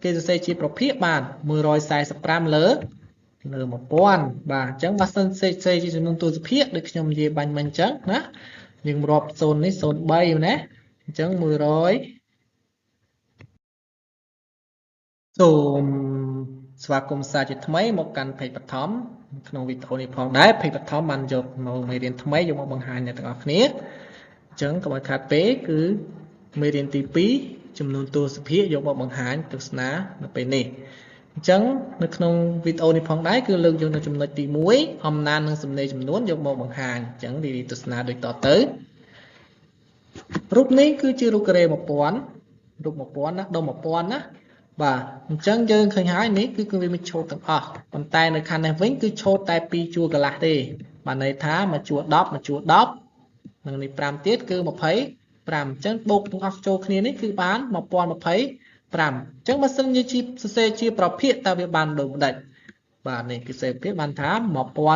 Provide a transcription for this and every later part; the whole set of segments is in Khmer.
គេសរសេរជាប្រភេទបាន145លើ1000បាទអញ្ចឹងបើសិនសេជាចំនួនទស្សភាគដូចខ្ញុំនិយាយបាញ់មិញអញ្ចឹងណាយើងរាប់0នេះ03ណាអញ្ចឹង100សូមស្វាគមន៍សាជាថ្មីមកកាន់เพจបឋមក្នុងវីដេអូនេះផងដែរเพจបឋមបានយកមកមេរៀនថ្មីយកមកបង្ហាញអ្នកទាំងអស់គ្នាអញ្ចឹងកុំឲ្យខាតពេកគឺមេរៀនទី2ចំនួនទស្សភាគយកមកបង្ហាញទស្សនានៅពេលនេះអញ្ចឹងនៅក្នុងវីដេអូនេះផងដែរគឺលើកយកនៅចំណុចទី1អំណាចនិងសំណេរចំនួនយកមកបង្ហាញអញ្ចឹងរីទស្សនាដូចតទៅរូបនេះគឺជារូបការ៉េ1000រូប1000ណាដុំ1000ណាបាទអញ្ចឹងយើងឃើញហើយនេះគឺវាមានឆូតទាំងអស់ប៉ុន្តែនៅខាងនេះវិញគឺឆូតតែ2ជួរកន្លះទេបានន័យថាមួយជួរ10មួយជួរ10និងនេះ5ទៀតគឺ25អញ្ចឹងបូកទាំងអស់ចូលគ្នានេះគឺបាន1025អញ្ចឹងបើសិនជាសរសេរជាប្រភេទតើវាបានដូចម្ដេចបាទនេះគឺសរសេរប្រភេទបានថា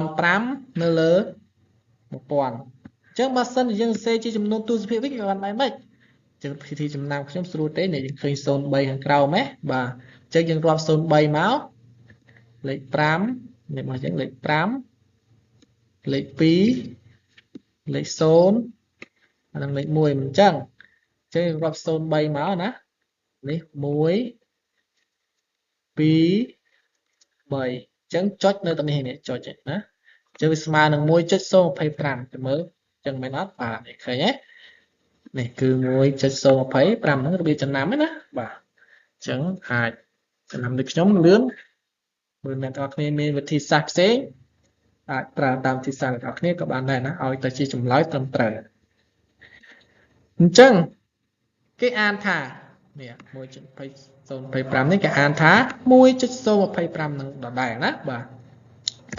1005នៅលើ1000អញ្ចឹងបើសិនជាយើងសរសេរជាចំនួនទស្សភាគវិញវាបានបែបម៉េចចឹងពិធីចំណាំខ្ញុំស្រួលទេនេះយើងឃើញ03ខាងក្រោមហ៎បាទអញ្ចឹងយើងរាប់03មកលេខ5នេះមកអញ្ចឹងលេខ5លេខ2លេខ0និងលេខ1មិនអញ្ចឹងយើងរាប់03មកណានេះ1 2 3អញ្ចឹងចុចនៅតាមនេះចុចណាអញ្ចឹងវាស្មើនឹង 1.025 ទៅមើលអញ្ចឹងមែនអត់បាទឃើញទេនេះគឺ 1.025 ហ្នឹងរបៀបចំណាំណាបាទអញ្ចឹងអាចចំណាំដូចខ្ញុំលឿនមើលអ្នកទាំងអស់គ្នាមានវិធីសាស្ត្រផ្សេងអាចប្រើតាមវិធីសាស្ត្រអ្នកទាំងអស់គ្នាក៏បានដែរណាឲ្យតែជាចម្លើយត្រឹមត្រូវអញ្ចឹងគេអានថានេះ 1.025 នេះគេអានថា 1.025 នឹងដដែលណាបាទ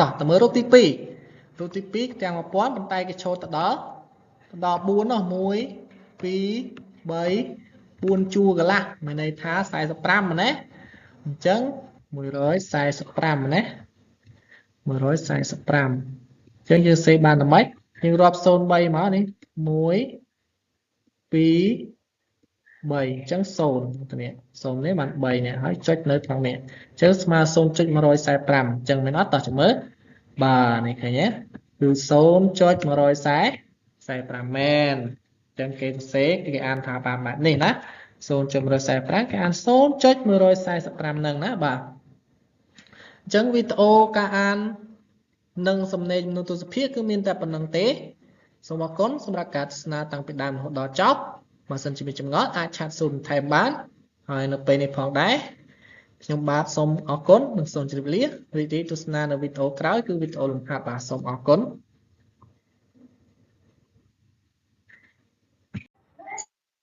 តោះទៅមើលរូបទី2រូបទី2ទាំង1000ប៉ុន្តែគេចូលទៅដល់4នោះ1 2 3 4ជួរកន្លះមានន័យថា45ណាអញ្ចឹង145ណា145អញ្ចឹងយើងសេបានតែម៉េចយើងរាប់03មកនេះ1 2 3អញ្ចឹង0ទៅនេះ0នេះបាន3នេះហើយចុចនៅខាងនេះអញ្ចឹងស្មើ 0.145 អញ្ចឹងមែនអត់តោះចាំមើលបាទនេះឃើញទេគឺ 0.145 មែនអញ្ចឹងគេសរសេរគេអានថាបានបែបនេះណា 0.145 គេអាន 0.145 នឹងណាបាទអញ្ចឹងវីដេអូការអាននិងសំណេរចំនួនទស្សភាគគឺមានតែប៉ុណ្្នឹងទេសូមអរគុណសម្រាប់ការទស្សនាតាំងពីដើមរហូតដល់ចប់បើសិនជាមានចម្ងល់អាចឆាតសួរបន្ថែមបានហើយនៅពេលនេះផងដែរខ្ញុំបាទសូមអរគុណនិងសូមជម្រាបលារីករាយទស្សនានៅវីដេអូក្រោយគឺវីដេអូលំហាត់បាទសូមអរគុណ